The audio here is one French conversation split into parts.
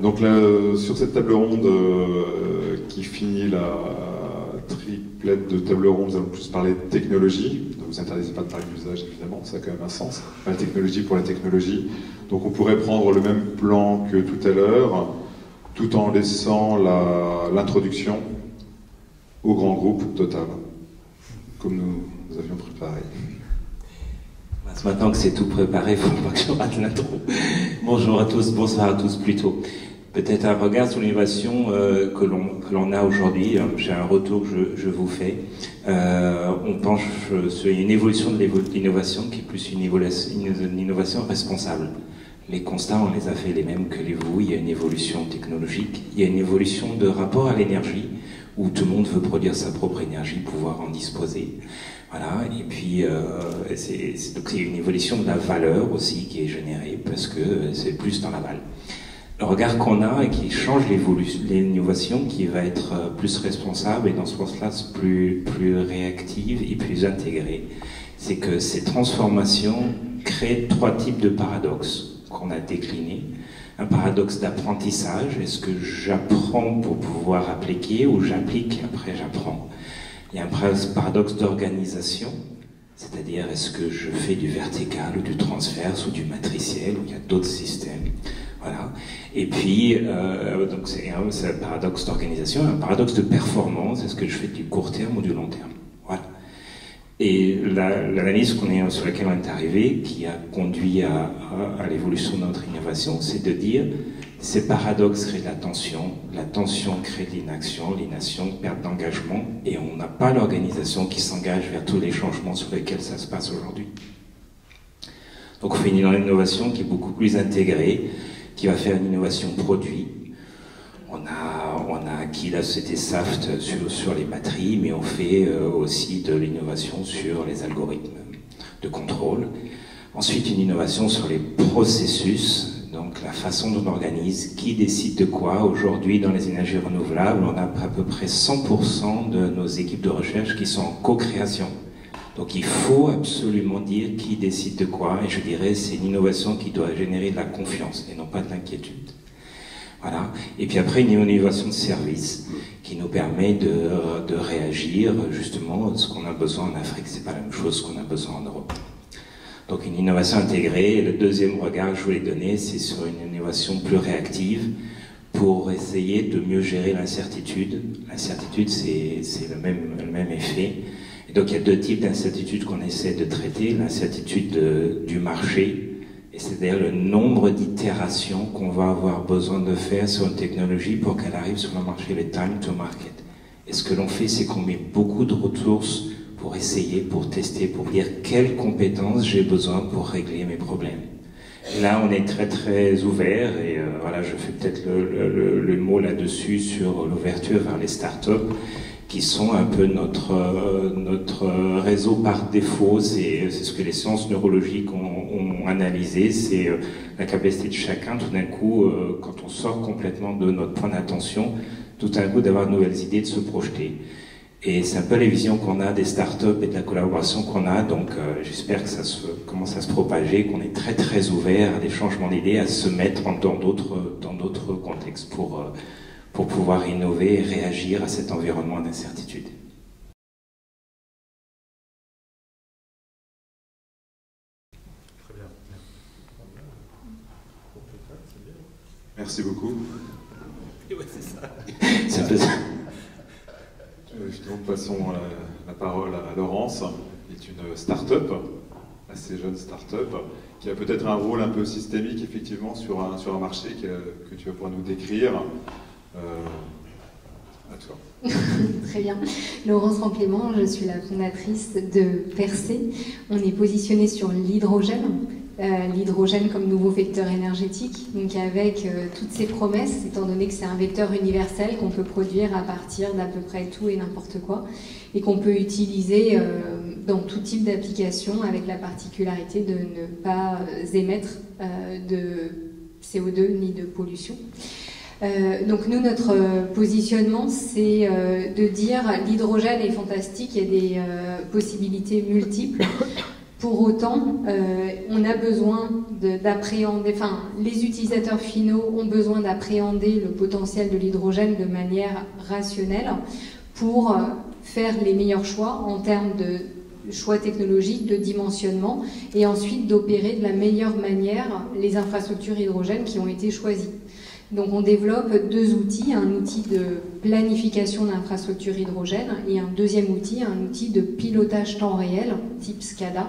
Donc là, sur cette table ronde qui finit la triplette de table ronde, nous allons plus parler de technologie. Ne vous interdisez pas de parler d'usage, évidemment, ça a quand même un sens. La technologie pour la technologie. Donc on pourrait prendre le même plan que tout à l'heure, tout en laissant l'introduction au grand groupe Total, comme nous avions préparé. Maintenant que c'est tout préparé, il ne faut pas que je rate l'intro. Bonjour à tous, bonsoir à tous plutôt. Peut-être un regard sur l'innovation que l'on a aujourd'hui. J'ai un retour que je vous fais. On penche sur une évolution de l'innovation qui est plus une innovation responsable. Les constats, on les a fait les mêmes que vous. Il y a une évolution technologique, il y a une évolution de rapport à l'énergie, où tout le monde veut produire sa propre énergie, pouvoir en disposer. Voilà, et puis donc il y a une évolution de la valeur aussi qui est générée, parce que c'est plus dans l'aval. Le regard qu'on a et qui change l'innovation, qui va être plus responsable et dans ce sens-là plus réactive et plus intégrée, c'est que ces transformations créent 3 types de paradoxes qu'on a déclinés. Un paradoxe d'apprentissage, est-ce que j'apprends pour pouvoir appliquer ou j'applique et après j'apprends? Il y a un paradoxe d'organisation, c'est-à-dire est-ce que je fais du vertical ou du transverse ou du matriciel, ou il y a d'autres systèmes. Voilà. Et puis, donc c'est un paradoxe d'organisation, un paradoxe de performance, est-ce que je fais du court terme ou du long terme. Voilà. Et l'analyse sur laquelle on est arrivé, qui a conduit à l'évolution de notre innovation, c'est de dire ces paradoxes créent la tension crée de l'inaction perte d'engagement, et on n'a pas l'organisation qui s'engage vers tous les changements sur lesquels ça se passe aujourd'hui. Donc on fait une innovation qui est beaucoup plus intégrée, qui va faire une innovation produit. On a acquis la société Saft sur les batteries, mais on fait aussi de l'innovation sur les algorithmes de contrôle. Ensuite, une innovation sur les processus, donc la façon dont on organise, qui décide de quoi. Aujourd'hui, dans les énergies renouvelables, on a à peu près 100% de nos équipes de recherche qui sont en co-création. Donc il faut absolument dire qui décide de quoi, et je dirais c'est une innovation qui doit générer de la confiance et non pas de l'inquiétude. Voilà. Et puis après, une innovation de service qui nous permet de réagir justement à ce qu'on a besoin en Afrique. C'est pas la même chose qu'on a besoin en Europe. Donc une innovation intégrée. Et le deuxième regard que je voulais donner, c'est sur une innovation plus réactive pour essayer de mieux gérer l'incertitude. L'incertitude, c'est le même effet. Et donc il y a 2 types d'incertitudes qu'on essaie de traiter. L'incertitude du marché, et c'est-à-dire le nombre d'itérations qu'on va avoir besoin de faire sur une technologie pour qu'elle arrive sur le marché, le time to market. Et ce que l'on fait, c'est qu'on met beaucoup de ressources pour essayer, pour tester, pour dire quelles compétences j'ai besoin pour régler mes problèmes. Et là, on est très très ouvert, et voilà, je fais peut-être le mot là-dessus sur l'ouverture vers les startups, qui sont un peu notre réseau par défaut. C'est ce que les sciences neurologiques ont analysé, c'est la capacité de chacun, tout d'un coup, quand on sort complètement de notre point d'attention, tout d'un coup d'avoir de nouvelles idées, de se projeter. Et c'est un peu les visions qu'on a des startups et de la collaboration qu'on a, donc j'espère que ça commence à se propager, qu'on est très très ouvert à des changements d'idées, à se mettre dans d'autres contextes pour pouvoir innover et réagir à cet environnement d'incertitude. Très bien. Merci beaucoup. Ouais, c'est ça. C'est un peu ça. Donc passons la parole à Laurence, qui est une start-up, assez jeune start-up, qui a peut-être un rôle un peu systémique effectivement sur un marché que tu vas pouvoir nous décrire. À toi. Très bien. Laurence Ramplément, je suis la fondatrice de Percé. On est positionné sur l'hydrogène. L'hydrogène comme nouveau vecteur énergétique, donc avec toutes ces promesses, étant donné que c'est un vecteur universel qu'on peut produire à partir d'à peu près tout et n'importe quoi, et qu'on peut utiliser dans tout type d'application, avec la particularité de ne pas émettre de CO2 ni de pollution. Donc nous, notre positionnement, c'est de dire l'hydrogène est fantastique, il y a des possibilités multiples Pour autant, on a besoin d'appréhender, enfin, les utilisateurs finaux ont besoin d'appréhender le potentiel de l'hydrogène de manière rationnelle pour faire les meilleurs choix en termes de choix technologiques, de dimensionnement, et ensuite d'opérer de la meilleure manière les infrastructures hydrogènes qui ont été choisies. Donc on développe deux outils, un outil de planification d'infrastructures hydrogène et un deuxième outil, un outil de pilotage temps réel, type SCADA,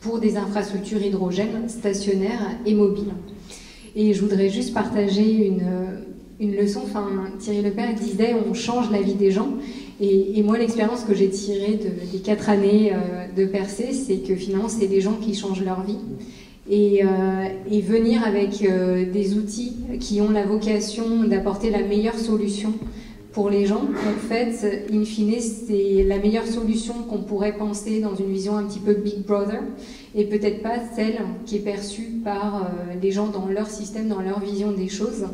pour des infrastructures hydrogène stationnaires et mobiles. Et je voudrais juste partager une leçon, enfin Thierry Lepère disait on change la vie des gens, et moi l'expérience que j'ai tirée des 4 années de Percé, c'est que finalement c'est les gens qui changent leur vie. Et venir avec des outils qui ont la vocation d'apporter la meilleure solution pour les gens, en fait, in fine, c'est la meilleure solution qu'on pourrait penser dans une vision un petit peu Big Brother, et peut-être pas celle qui est perçue par les gens dans leur système, dans leur vision des choses.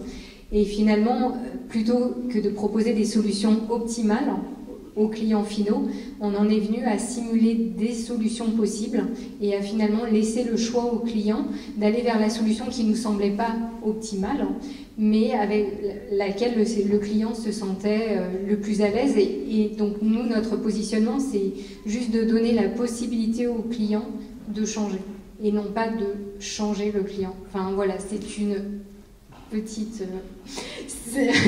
Et finalement, plutôt que de proposer des solutions optimales aux clients finaux, on en est venu à simuler des solutions possibles et à finalement laisser le choix aux clients d'aller vers la solution qui ne nous semblait pas optimale, mais avec laquelle le client se sentait le plus à l'aise. Et donc nous, notre positionnement, c'est juste de donner la possibilité aux clients de changer et non pas de changer le client. Enfin voilà, c'est une petite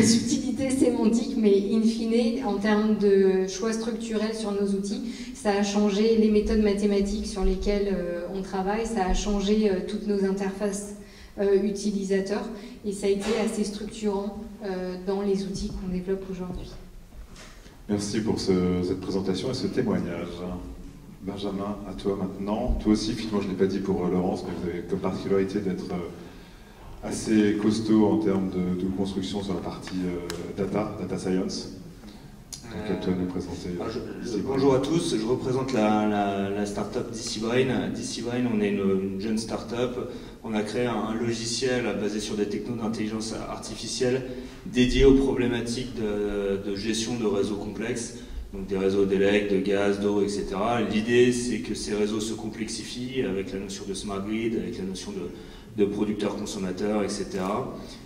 subtilité sémantique, mais in fine, en termes de choix structurels sur nos outils, ça a changé les méthodes mathématiques sur lesquelles on travaille, ça a changé toutes nos interfaces utilisateurs, et ça a été assez structurant dans les outils qu'on développe aujourd'hui. Merci pour cette présentation et ce témoignage. Benjamin, à toi maintenant. Toi aussi, finalement, je ne l'ai pas dit pour Laurence, mais vous avez comme particularité d'être assez costaud en termes de construction sur la partie data science. Donc à toi de nous présenter. Bonjour à tous, je représente la startup DC Brain. DC Brain, on est une jeune startup. On a créé un logiciel basé sur des technos d'intelligence artificielle dédié aux problématiques de gestion de réseaux complexes, donc des réseaux d'élect, de gaz, d'eau, etc. L'idée, c'est que ces réseaux se complexifient avec la notion de smart grid, avec la notion de producteurs-consommateurs, etc.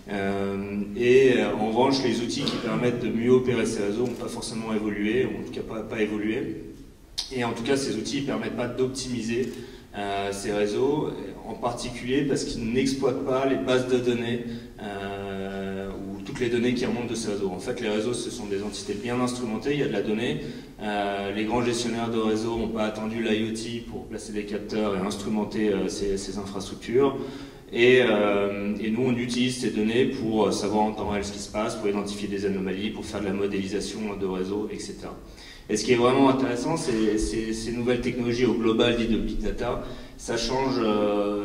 En revanche, les outils qui permettent de mieux opérer ces réseaux n'ont pas forcément évolué, ou en tout cas pas évolué. Et en tout cas, ces outils ne permettent pas d'optimiser ces réseaux, en particulier parce qu'ils n'exploitent pas les bases de données ou toutes les données qui remontent de ces réseaux. En fait, les réseaux, ce sont des entités bien instrumentées, il y a de la donnée. Les grands gestionnaires de réseaux n'ont pas attendu l'IoT pour placer des capteurs et instrumenter ces infrastructures. Et nous, on utilise ces données pour savoir en temps réel ce qui se passe, pour identifier des anomalies, pour faire de la modélisation de réseaux, etc. Et ce qui est vraiment intéressant, c'est ces nouvelles technologies au global dites de Big Data. Ça change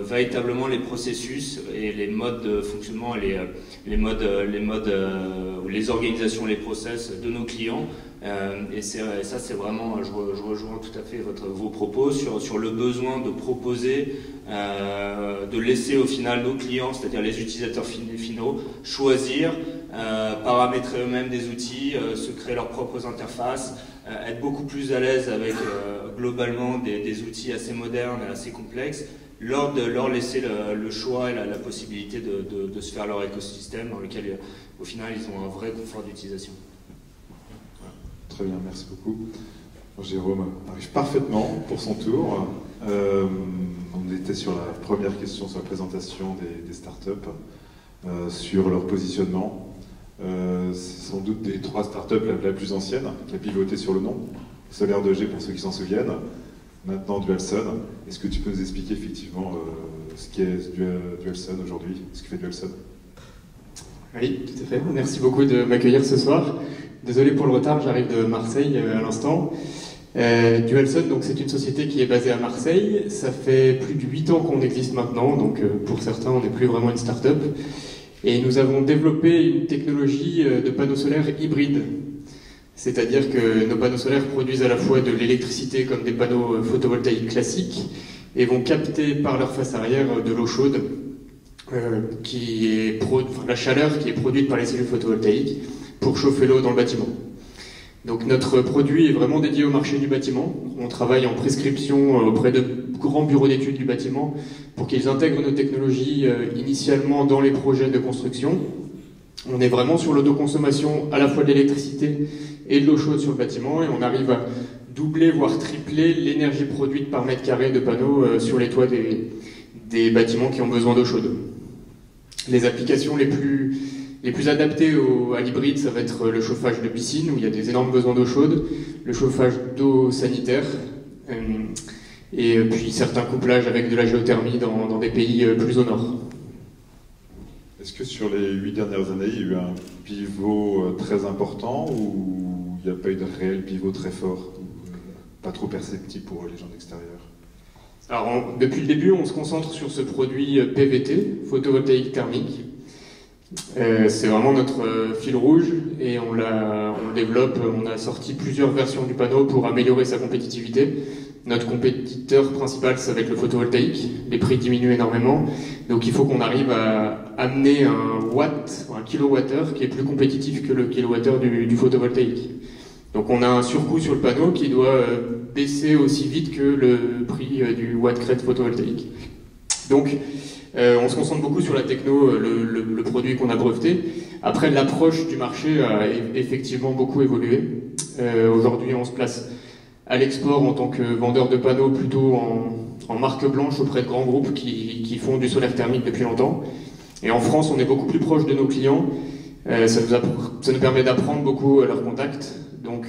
véritablement les processus et les modes de fonctionnement, les organisations, les process de nos clients. Et ça, c'est vraiment, je rejoins tout à fait vos propos sur le besoin de proposer, de laisser au final nos clients, c'est-à-dire les utilisateurs finaux, choisir, paramétrer eux-mêmes des outils, se créer leurs propres interfaces, être beaucoup plus à l'aise avec globalement des outils assez modernes et assez complexes, leur laisser le choix et la possibilité de se faire leur écosystème dans lequel au final ils ont un vrai confort d'utilisation. Très bien, merci beaucoup. Jérôme arrive parfaitement pour son tour. On était sur la première question sur la présentation des startups, sur leur positionnement. C'est sans doute des 3 startups la plus ancienne, qui a pivoté sur le nom. Solaire 2G pour ceux qui s'en souviennent. Maintenant Dualsun. Est-ce que tu peux nous expliquer effectivement ce qu'est Dualsun aujourd'hui, ce que fait Dualsun? Oui, tout à fait. Merci beaucoup de m'accueillir ce soir. Désolé pour le retard, j'arrive de Marseille à l'instant. Dualsun, donc c'est une société qui est basée à Marseille. Ça fait plus de 8 ans qu'on existe maintenant, donc pour certains, on n'est plus vraiment une start-up. Et nous avons développé une technologie de panneaux solaires hybrides. C'est-à-dire que nos panneaux solaires produisent à la fois de l'électricité comme des panneaux photovoltaïques classiques et vont capter par leur face arrière de l'eau chaude, la chaleur qui est produite par les cellules photovoltaïques pour chauffer l'eau dans le bâtiment. Donc notre produit est vraiment dédié au marché du bâtiment. On travaille en prescription auprès de grands bureaux d'études du bâtiment pour qu'ils intègrent nos technologies initialement dans les projets de construction. On est vraiment sur l'autoconsommation à la fois de l'électricité et de l'eau chaude sur le bâtiment et on arrive à doubler voire tripler l'énergie produite par mètre carré de panneaux sur les toits des bâtiments qui ont besoin d'eau chaude. Les applications les plus adaptées à l'hybride, ça va être le chauffage de piscine, où il y a des énormes besoins d'eau chaude, le chauffage d'eau sanitaire, et puis certains couplages avec de la géothermie dans des pays plus au nord. Est-ce que sur les 8 dernières années, il y a eu un pivot très important ou il n'y a pas eu de réel pivot très fort, pas trop perceptible pour les gens d'extérieur? Alors, depuis le début, on se concentre sur ce produit PVT, photovoltaïque thermique. C'est vraiment notre fil rouge et on le développe. On a sorti plusieurs versions du panneau pour améliorer sa compétitivité. Notre compétiteur principal, ça va être le photovoltaïque. Les prix diminuent énormément. Donc il faut qu'on arrive à amener un kilowattheure qui est plus compétitif que le kilowattheure du photovoltaïque. Donc on a un surcoût sur le panneau qui doit baisser aussi vite que le prix du watt-crête photovoltaïque. Donc on se concentre beaucoup sur la techno, le produit qu'on a breveté. Après, l'approche du marché a effectivement beaucoup évolué. Aujourd'hui, on se place à l'export en tant que vendeur de panneaux plutôt en marque blanche auprès de grands groupes qui font du solaire thermique depuis longtemps. Et en France, on est beaucoup plus proche de nos clients. Ça nous permet d'apprendre beaucoup à leur contact. Donc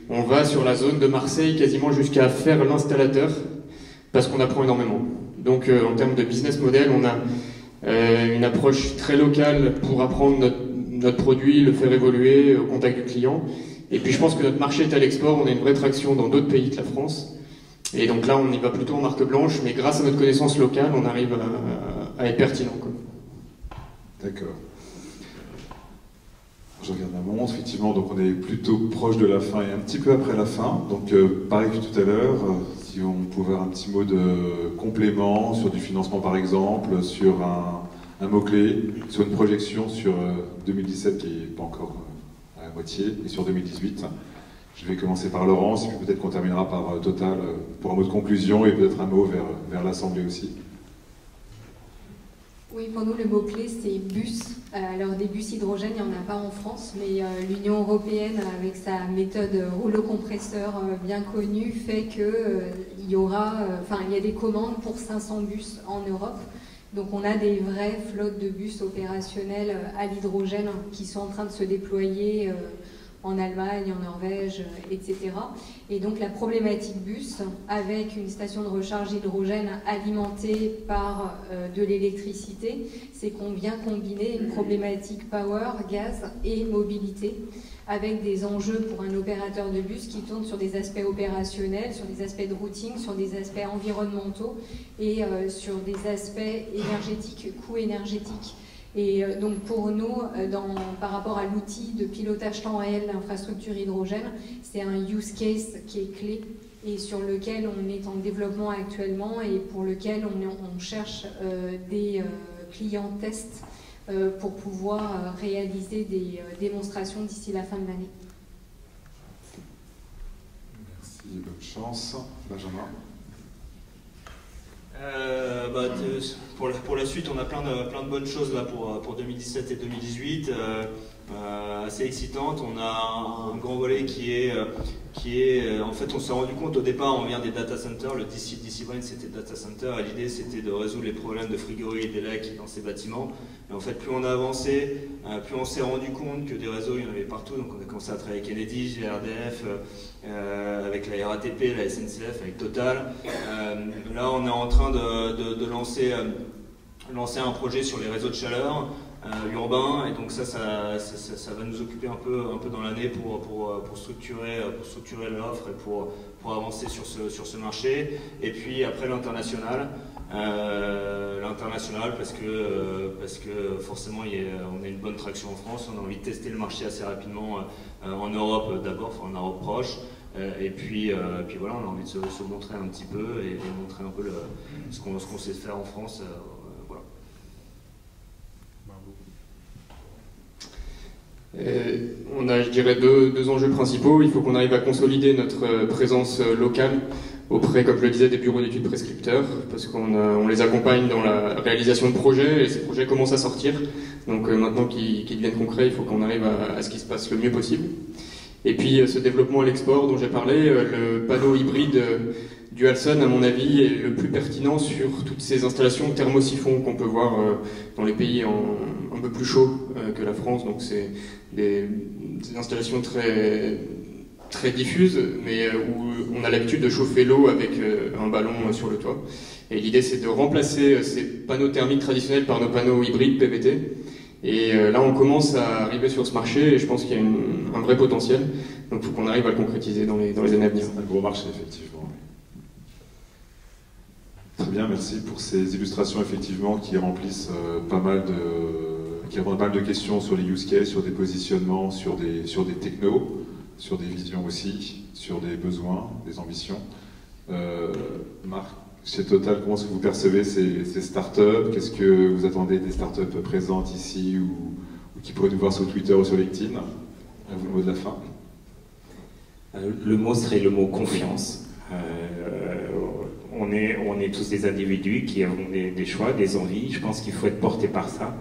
on va sur la zone de Marseille quasiment jusqu'à faire l'installateur parce qu'on apprend énormément. Donc en termes de business model, on a une approche très locale pour apprendre notre produit, le faire évoluer au contact du client. Et puis je pense que notre marché est à l'export, on a une vraie traction dans d'autres pays que la France. Et donc là, on y va plutôt en marque blanche, mais grâce à notre connaissance locale, on arrive à être pertinent, quoi. D'accord. Je regarde ma montre, effectivement, donc on est plutôt proche de la fin et un petit peu après la fin. Donc pareil que tout à l'heure, si on pouvait avoir un petit mot de complément sur du financement par exemple, sur un mot-clé, sur une projection sur 2017 qui n'est pas encore à la moitié, et sur 2018. Je vais commencer par Laurence, et puis peut-être qu'on terminera par Total pour un mot de conclusion et peut-être un mot vers l'Assemblée aussi. Oui, pour nous, le mot-clé, c'est bus. Alors, des bus hydrogène, il n'y en a pas en France, mais l'Union européenne, avec sa méthode rouleau compresseur bien connue, fait qu'il y a des commandes pour 500 bus en Europe. Donc, on a des vraies flottes de bus opérationnels à l'hydrogène qui sont en train de se déployer en Allemagne, en Norvège, etc. Et donc la problématique bus, avec une station de recharge hydrogène alimentée par de l'électricité, c'est qu'on vient combiner une problématique power, gaz et mobilité, avec des enjeux pour un opérateur de bus qui tourne sur des aspects opérationnels, sur des aspects de routing, sur des aspects environnementaux et sur des aspects énergétiques, coûts énergétiques. Et donc pour nous, par rapport à l'outil de pilotage temps réel d'infrastructure hydrogène, c'est un use case qui est clé et sur lequel on est en développement actuellement et pour lequel on cherche des clients tests pour pouvoir réaliser des démonstrations d'ici la fin de l'année. Merci, bonne chance. Benjamin. Pour la suite, on a plein de bonnes choses là pour 2017 et 2018, assez excitantes. On a un grand volet qui est en fait, on s'est rendu compte au départ, on vient des data centers, le DC Brain c'était data center, et l'idée c'était de résoudre les problèmes de frigories et d'élec dans ces bâtiments. Et en fait, plus on a avancé, plus on s'est rendu compte que des réseaux, il y en avait partout. Donc on a commencé à travailler avec Enedis, GRDF, avec la RATP, la SNCF, avec Total. Là, on est en train de lancer un projet sur les réseaux de chaleur urbains, et donc ça va nous occuper un peu dans l'année pour structurer l'offre et pour avancer sur ce marché. Et puis après l'international, parce que forcément on a une bonne traction en France, on a envie de tester le marché assez rapidement en Europe d'abord, en Europe proche. Et puis voilà, on a envie de se montrer un petit peu et montrer un peu ce qu'on sait faire en France. Voilà. On a, je dirais, deux enjeux principaux. Il faut qu'on arrive à consolider notre présence locale auprès, comme je le disais, des bureaux d'études prescripteurs, parce qu'on les accompagne dans la réalisation de projets, et ces projets commencent à sortir. Donc maintenant qu'ils deviennent concrets, il faut qu'on arrive à ce qui se passe le mieux possible. Et puis ce développement à l'export dont j'ai parlé, le panneau hybride Dualson, à mon avis, est le plus pertinent sur toutes ces installations thermosiphon qu'on peut voir dans les pays un peu plus chauds que la France. Donc c'est des installations très diffuses, mais où on a l'habitude de chauffer l'eau avec un ballon sur le toit. Et l'idée, c'est de remplacer ces panneaux thermiques traditionnels par nos panneaux hybrides PVT. Et là, on commence à arriver sur ce marché, et je pense qu'il y a un vrai potentiel. Donc il faut qu'on arrive à le concrétiser dans les années à venir. C'est un gros marché, effectivement. Très bien, merci pour ces illustrations, effectivement, qui remplissent pas mal de questions sur les use cases, sur des positionnements, sur des technos, sur des visions aussi, sur des besoins, des ambitions. Marc, chez Total, comment est-ce que vous percevez ces startups? Qu'est-ce que vous attendez des startups présentes ici ou qui pourraient nous voir sur Twitter ou sur LinkedIn? À vous le mot de la fin. Le mot serait le mot confiance. On est tous des individus qui avons des choix, des envies. Je pense qu'il faut être porté par ça.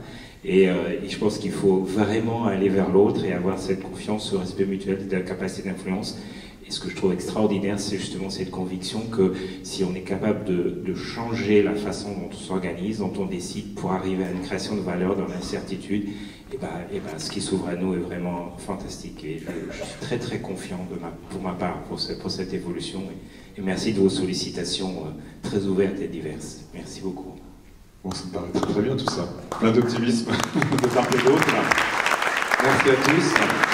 Et je pense qu'il faut vraiment aller vers l'autre et avoir cette confiance, ce respect mutuel de la capacité d'influence. Et ce que je trouve extraordinaire, c'est justement cette conviction que si on est capable de changer la façon dont on s'organise, dont on décide pour arriver à une création de valeur dans l'incertitude, et ben, ce qui s'ouvre à nous est vraiment fantastique. Et je suis très très confiant pour ma part pour cette évolution. Et merci de vos sollicitations très ouvertes et diverses. Merci beaucoup. Bon, ça me paraît très bien tout ça. Plein d'optimisme de part et d'autre. Merci à tous.